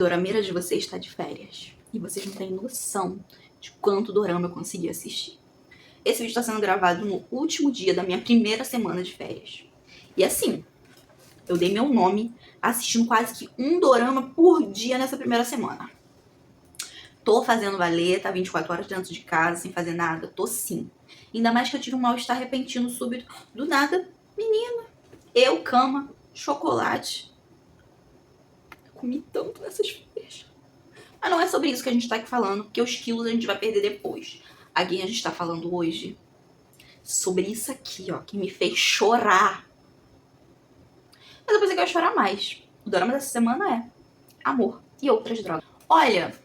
Dorameira de vocês está de férias. E vocês não têm noção de quanto dorama eu consegui assistir. Esse vídeo está sendo gravado no último dia da minha primeira semana de férias. E assim, eu dei meu nome assistindo quase que um dorama por dia nessa primeira semana. Tô fazendo valer, tá 24 horas dentro de casa, sem fazer nada. Tô sim. Ainda mais que eu tive um mal-estar repentino, súbito. Do nada, menina, eu, cama, chocolate. Comi tanto nessas férias. Mas não é sobre isso que a gente tá aqui falando, porque os quilos a gente vai perder depois. Aqui a gente tá falando hoje sobre isso aqui, ó, que me fez chorar. Mas eu pensei que eu ia chorar mais. O drama dessa semana é amor e outras drogas. Olha,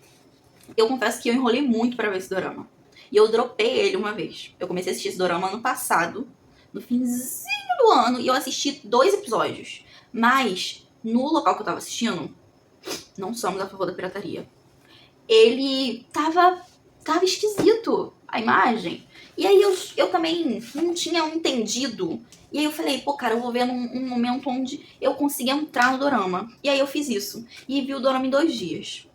eu confesso que eu enrolei muito pra ver esse dorama. E eu dropei ele uma vez. Eu comecei a assistir esse dorama ano passado, no finzinho do ano, e eu assisti 2 episódios. Mas, no local que eu tava assistindo, não somos a favor da pirataria. Ele tava esquisito, a imagem. E aí eu também não tinha entendido. E aí eu falei, pô, cara, eu vou ver num momento onde eu consiga entrar no dorama. E aí eu fiz isso. E vi o dorama em 2 dias.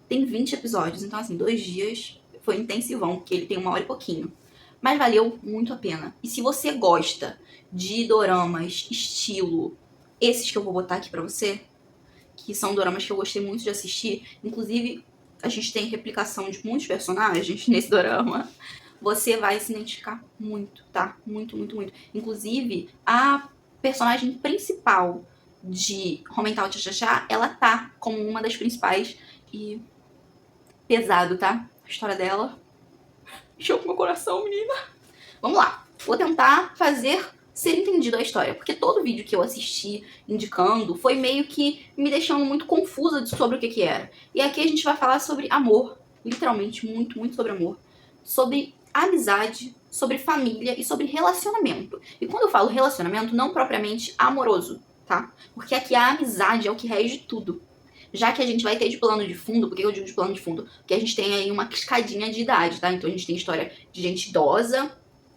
Tem 20 episódios, então assim, 2 dias foi intensivão, porque ele tem 1 hora e pouquinho. Mas valeu muito a pena. E se você gosta de doramas estilo esses que eu vou botar aqui pra você, que são doramas que eu gostei muito de assistir, inclusive a gente tem replicação de muitos personagens nesse dorama, você vai se identificar muito, tá? Muito, muito, muito. Inclusive, a personagem principal de Homental Cha-Cha-Cha, ela tá como uma das principais e pesado, tá? A história dela mexeu com meu coração, menina. Vamos lá. Vou tentar fazer ser entendido a história, porque todo vídeo que eu assisti indicando foi meio que me deixando muito confusa sobre o que era. E aqui a gente vai falar sobre amor, literalmente muito, muito sobre amor, sobre amizade, sobre família e sobre relacionamento. E quando eu falo relacionamento, não propriamente amoroso, tá? Porque aqui a amizade é o que rege tudo. Já que a gente vai ter de plano de fundo, por que eu digo de plano de fundo? Porque a gente tem aí uma escadinha de idade, tá? Então a gente tem história de gente idosa,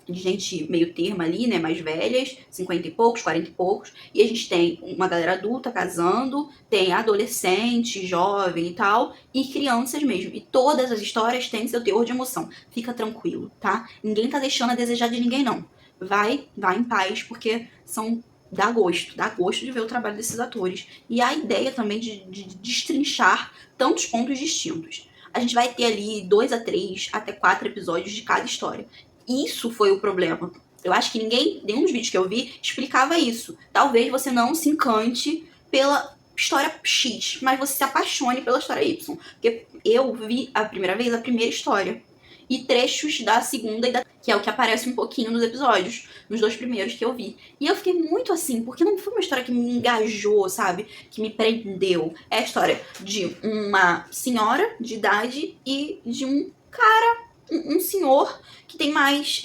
de gente meio termo ali, né, mais velhas, 50 e poucos, 40 e poucos, e a gente tem uma galera adulta casando, tem adolescente, jovem e tal, e crianças mesmo. E todas as histórias têm seu teor de emoção. Fica tranquilo, tá? Ninguém tá deixando a desejar de ninguém, não. Vai em paz, porque dá gosto de ver o trabalho desses atores. E a ideia também de destrinchar tantos pontos distintos. A gente vai ter ali 2 a 3, até 4 episódios de cada história. Isso foi o problema. Eu acho que nenhum dos vídeos que eu vi explicava isso. Talvez você não se encante pela história X, mas você se apaixone pela história Y. Porque eu vi a primeira vez a primeira história. E trechos da segunda e que é o que aparece um pouquinho nos episódios, nos 2 primeiros que eu vi. E eu fiquei muito assim, porque não foi uma história que me engajou, sabe? Que me prendeu. É a história de uma senhora de idade e de um cara, um senhor que tem mais...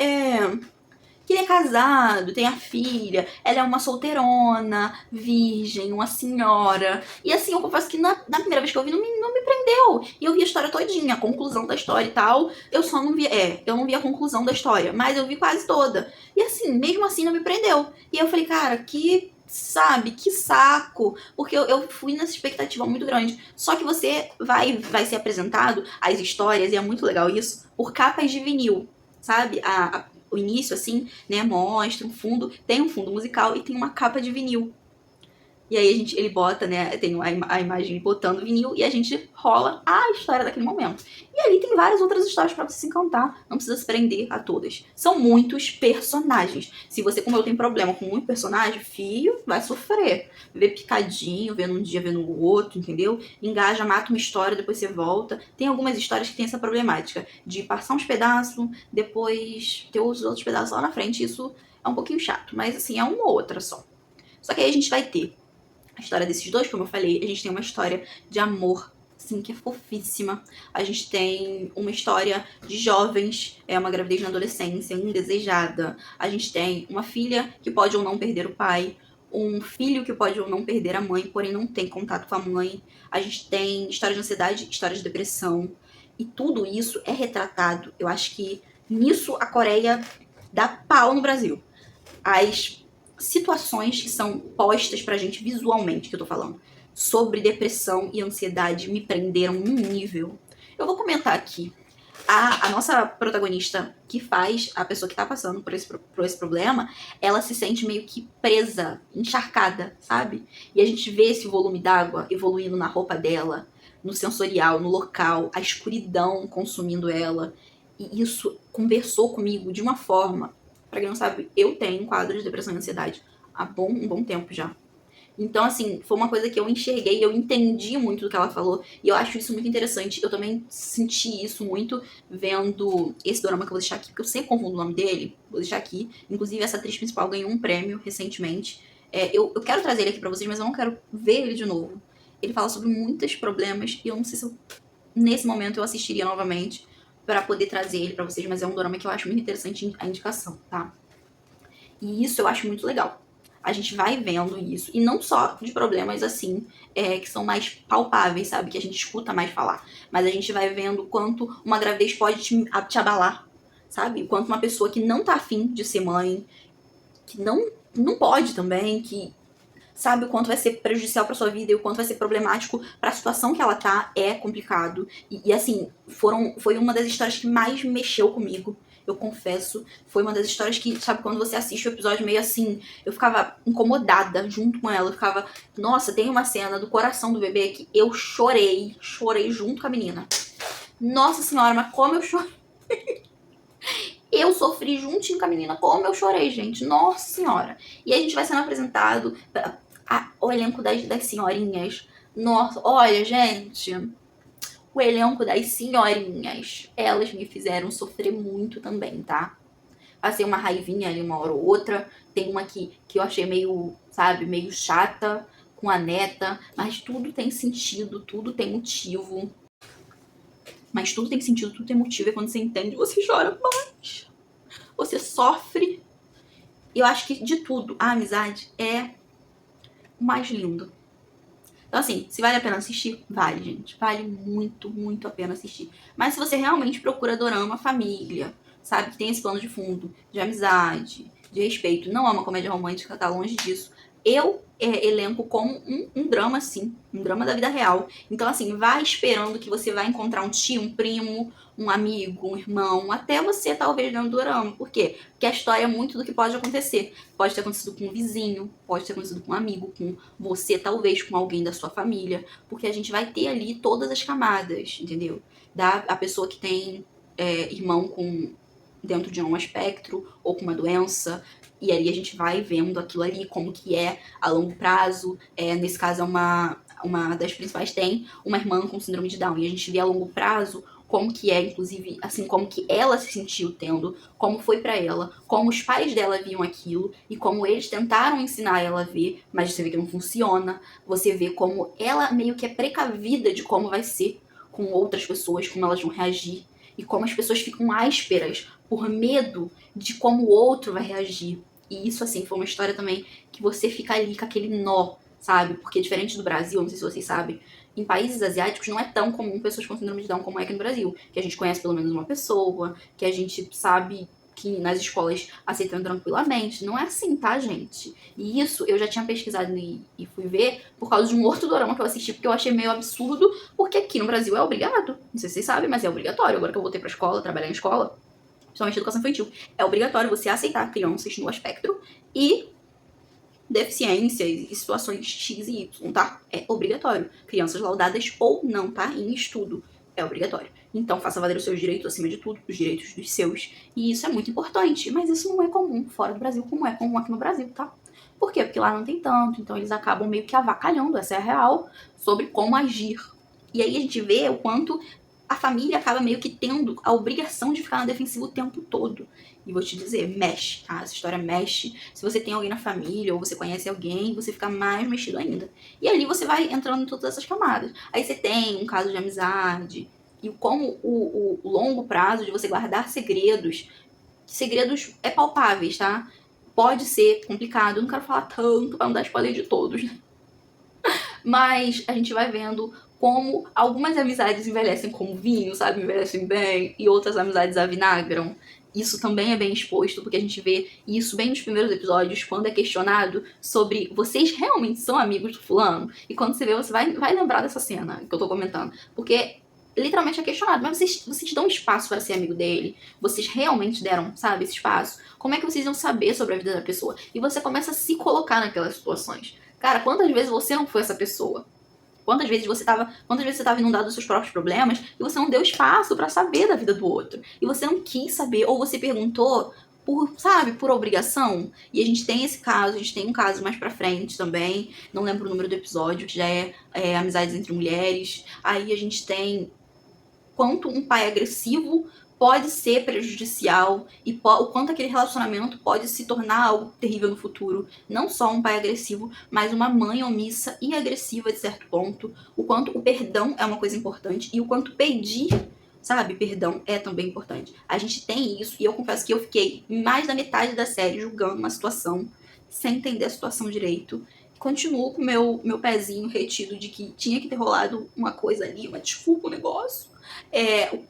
que ele é casado, tem a filha, ela é uma solteirona, virgem, uma senhora. E assim, eu confesso que na primeira vez que eu vi, não me prendeu. E eu vi a história todinha, a conclusão da história e tal. Eu só não vi, eu não vi a conclusão da história, mas eu vi quase toda. E assim, mesmo assim não me prendeu. E eu falei, cara, que saco, porque eu fui nessa expectativa muito grande. Só que você vai ser apresentado as histórias, e é muito legal isso, por capas de vinil, sabe? O início, assim, né, mostra um fundo, tem um fundo musical e tem uma capa de vinil. E aí ele bota, né, tem a imagem botando vinil e a gente rola a história daquele momento. E ali tem várias outras histórias pra você se encantar, não precisa se prender a todas. São muitos personagens. Se você, como eu, tem problema com muito personagem, filho, vai sofrer. Vê picadinho, vê num dia, vê no outro, entendeu? Engaja, mata uma história, depois você volta. Tem algumas histórias que tem essa problemática de passar uns pedaços, depois ter os outros pedaços lá na frente. Isso é um pouquinho chato, mas assim, é uma ou outra só. Só que aí a gente vai ter a história desses dois, como eu falei, a gente tem uma história de amor, assim, que é fofíssima. A gente tem uma história de jovens, uma gravidez na adolescência, indesejada. A gente tem uma filha que pode ou não perder o pai, um filho que pode ou não perder a mãe, porém não tem contato com a mãe. A gente tem história de ansiedade, história de depressão. E tudo isso é retratado. Eu acho que nisso a Coreia dá pau no Brasil. As situações que são postas pra gente visualmente, que eu tô falando, sobre depressão e ansiedade me prenderam num nível. Eu vou comentar aqui. A nossa protagonista, que faz a pessoa que tá passando por esse problema, ela se sente meio que presa, encharcada, sabe? E a gente vê esse volume d'água evoluindo na roupa dela, no sensorial, no local, a escuridão consumindo ela. E isso conversou comigo de uma forma. Pra quem não sabe, eu tenho um quadro de depressão e ansiedade há um bom tempo já. Então, assim, foi uma coisa que eu enxerguei, eu entendi muito do que ela falou, e eu acho isso muito interessante. Eu também senti isso muito vendo esse dorama que eu vou deixar aqui, porque eu sempre confundo o nome dele, vou deixar aqui. Inclusive, essa atriz principal ganhou um prêmio recentemente. Eu quero trazer ele aqui pra vocês, mas eu não quero ver ele de novo. Ele fala sobre muitos problemas, e eu não sei se nesse momento eu assistiria novamente pra poder trazer ele pra vocês, mas é um dorama que eu acho muito interessante a indicação, tá? E isso eu acho muito legal. A gente vai vendo isso. E não só de problemas assim, que são mais palpáveis, sabe? Que a gente escuta mais falar. Mas a gente vai vendo o quanto uma gravidez pode te abalar, sabe? O quanto uma pessoa que não tá afim de ser mãe, que não pode também, que sabe o quanto vai ser prejudicial pra sua vida e o quanto vai ser problemático pra situação que ela tá, é complicado. E assim, foi uma das histórias que mais mexeu comigo. Eu confesso, foi uma das histórias que, sabe, quando você assiste o episódio meio assim, eu ficava incomodada junto com ela, eu ficava, nossa, tem uma cena do coração do bebê que eu chorei junto com a menina. Nossa senhora, mas como eu chorei. Eu sofri juntinho com a menina, como eu chorei, gente. Nossa senhora. E aí a gente vai sendo apresentado o elenco das senhorinhas. Nossa, olha, gente. O elenco das senhorinhas. Elas me fizeram sofrer muito também, tá? Passei uma raivinha ali uma hora ou outra. Tem uma que eu achei meio, sabe, meio chata com a neta. Mas tudo tem sentido, tudo tem motivo. Mas tudo tem sentido, tudo tem motivo. E quando você entende, você chora mais. Você sofre. E eu acho que de tudo, a amizade é o mais lindo. Então, assim, se vale a pena assistir, vale, gente. Vale muito, muito a pena assistir. Mas se você realmente procura dorama família, sabe, que tem esse plano de fundo, de amizade, de respeito, não é uma comédia romântica, tá longe disso. Eu elenco como um drama, sim. Um drama da vida real. Então, assim, vai esperando que você vai encontrar um tio, um primo, um amigo, um irmão, até você, talvez, dentro do dorama. Por quê? Porque a história é muito do que pode acontecer. Pode ter acontecido com um vizinho, pode ter acontecido com um amigo, com você, talvez, com alguém da sua família. Porque a gente vai ter ali todas as camadas, entendeu? A pessoa que tem irmão com dentro de um espectro ou com uma doença, e aí a gente vai vendo aquilo ali, como que é a longo prazo. Nesse caso, uma das principais tem uma irmã com síndrome de Down, e a gente vê a longo prazo como que é, inclusive, assim, como que ela se sentiu tendo, como foi pra ela, como os pais dela viam aquilo, e como eles tentaram ensinar ela a ver, mas você vê que não funciona. Você vê como ela meio que é precavida de como vai ser com outras pessoas, como elas vão reagir, e como as pessoas ficam ásperas por medo de como o outro vai reagir. E isso, assim, foi uma história também que você fica ali com aquele nó, sabe? Porque diferente do Brasil, não sei se vocês sabem, em países asiáticos não é tão comum pessoas com síndrome de Down como é aqui no Brasil. Que a gente conhece pelo menos uma pessoa, que a gente sabe que nas escolas aceitam tranquilamente. Não é assim, tá, gente? E isso eu já tinha pesquisado e fui ver por causa de um outro dorama que eu assisti, porque eu achei meio absurdo, porque aqui no Brasil é obrigado. Não sei se vocês sabem, mas é obrigatório. Agora que eu voltei pra escola, trabalhar em escola, principalmente educação infantil, é obrigatório você aceitar crianças no espectro e deficiências e situações X e Y, tá? É obrigatório. Crianças laudadas ou não, tá? Em estudo. É obrigatório. Então, faça valer os seus direitos acima de tudo, os direitos dos seus. E isso é muito importante. Mas isso não é comum fora do Brasil, como é comum aqui no Brasil, tá? Por quê? Porque lá não tem tanto. Então, eles acabam meio que avacalhando, essa é a real, sobre como agir. E aí a gente vê o quanto a família acaba meio que tendo a obrigação de ficar na defensiva o tempo todo. E vou te dizer, mexe, tá? Essa história mexe. Se você tem alguém na família ou você conhece alguém, você fica mais mexido ainda. E ali você vai entrando em todas essas camadas. Aí você tem um caso de amizade, e como o longo prazo de você guardar segredos é palpáveis, tá? Pode ser complicado, eu não quero falar tanto pra não dar spoiler de todos, né? Mas a gente vai vendo como algumas amizades envelhecem como vinho, sabe? Envelhecem bem, e outras amizades avinagram. isso também é bem exposto, porque a gente vê isso bem nos primeiros episódios, quando é questionado sobre vocês realmente são amigos do fulano? E quando você vê, você vai lembrar dessa cena que eu tô comentando. Porque literalmente é questionado, mas vocês dão espaço para ser amigo dele? Vocês realmente deram, sabe, esse espaço? Como é que vocês vão saber sobre a vida da pessoa? E você começa a se colocar naquelas situações. Cara, quantas vezes você não foi essa pessoa? Quantas vezes você estava inundado dos seus próprios problemas e você não deu espaço pra saber da vida do outro? E você não quis saber, ou você perguntou por, sabe, por obrigação? E a gente tem esse caso, a gente tem um caso mais pra frente também, não lembro o número do episódio, que já é amizades entre mulheres. Aí a gente tem quanto um pai agressivo pode ser prejudicial e o quanto aquele relacionamento pode se tornar algo terrível no futuro. Não só um pai agressivo, mas uma mãe omissa e agressiva de certo ponto. O quanto o perdão é uma coisa importante e o quanto pedir, sabe, perdão é também importante. A gente tem isso e eu confesso que eu fiquei mais da metade da série julgando uma situação sem entender a situação direito. Continuo com meu pezinho retido de que tinha que ter rolado uma coisa ali, uma desculpa, um negócio.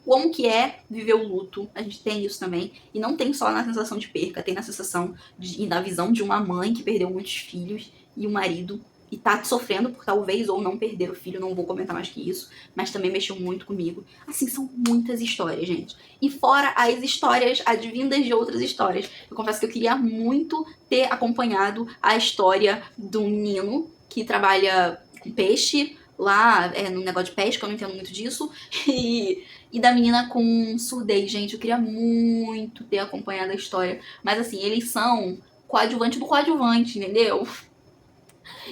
Como que é viver o luto, a gente tem isso também, e não tem só na sensação de perca, tem na sensação e na visão de uma mãe que perdeu muitos filhos e um marido e tá sofrendo por talvez ou não perder o filho, não vou comentar mais que isso, mas também mexeu muito comigo. Assim, são muitas histórias, gente. E fora as histórias advindas de outras histórias. Eu confesso que eu queria muito ter acompanhado a história do menino que trabalha com peixe, lá no negócio de pesca, eu não entendo muito disso, e da menina com surdez, gente, eu queria muito ter acompanhado a história, mas assim, eles são coadjuvante do coadjuvante, entendeu?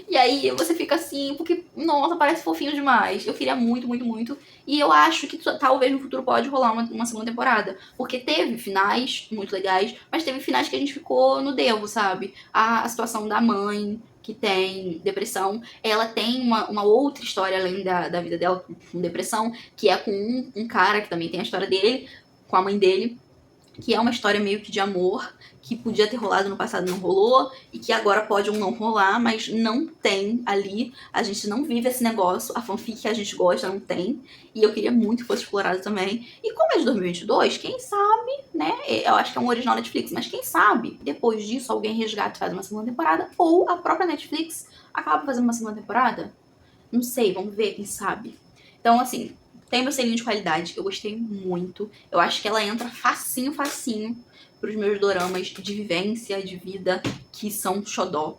E aí você fica assim, porque, nossa, parece fofinho demais. Eu queria muito, muito, muito. E eu acho que talvez no futuro pode rolar uma segunda temporada. Porque teve finais muito legais, mas teve finais que a gente ficou no devo, sabe? A situação da mãe, que tem depressão, ela tem uma outra história além da vida dela com depressão, que é com um cara que também tem a história dele, com a mãe dele, que é uma história meio que de amor, que podia ter rolado no passado e não rolou, e que agora pode ou não rolar, mas não tem ali, a gente não vive esse negócio, a fanfic que a gente gosta não tem, e eu queria muito que fosse explorado também. E como é de 2022, quem sabe, né, eu acho que é um original Netflix, mas quem sabe, depois disso, alguém resgata e faz uma segunda temporada, ou a própria Netflix acaba fazendo uma segunda temporada? Não sei, vamos ver, quem sabe. Então, assim, tem meu selinho de qualidade, eu gostei muito. Eu acho que ela entra facinho, facinho pros meus doramas de vivência, de vida, que são xodó.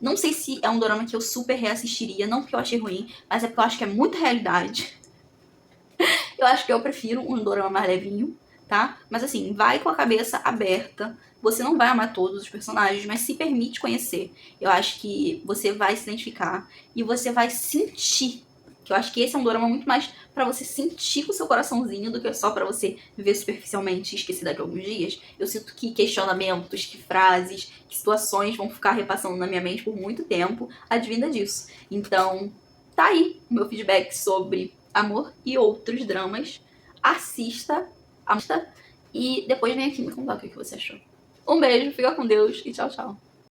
Não sei se é um dorama que eu super reassistiria, não porque eu achei ruim, mas é porque eu acho que é muita realidade. Eu acho que eu prefiro um dorama mais levinho, tá? Mas assim, vai com a cabeça aberta. Você não vai amar todos os personagens, mas se permite conhecer. Eu acho que você vai se identificar e você vai sentir. Que eu acho que esse é um dorama muito mais pra você sentir com o seu coraçãozinho do que só pra você viver superficialmente e esquecer daqui a alguns dias. Eu sinto que questionamentos, que frases, que situações vão ficar repassando na minha mente por muito tempo, advinda disso. Então, tá aí o meu feedback sobre Amor e Outros Dramas. Assista e depois vem aqui me contar o que você achou. Um beijo, fica com Deus e tchau, tchau.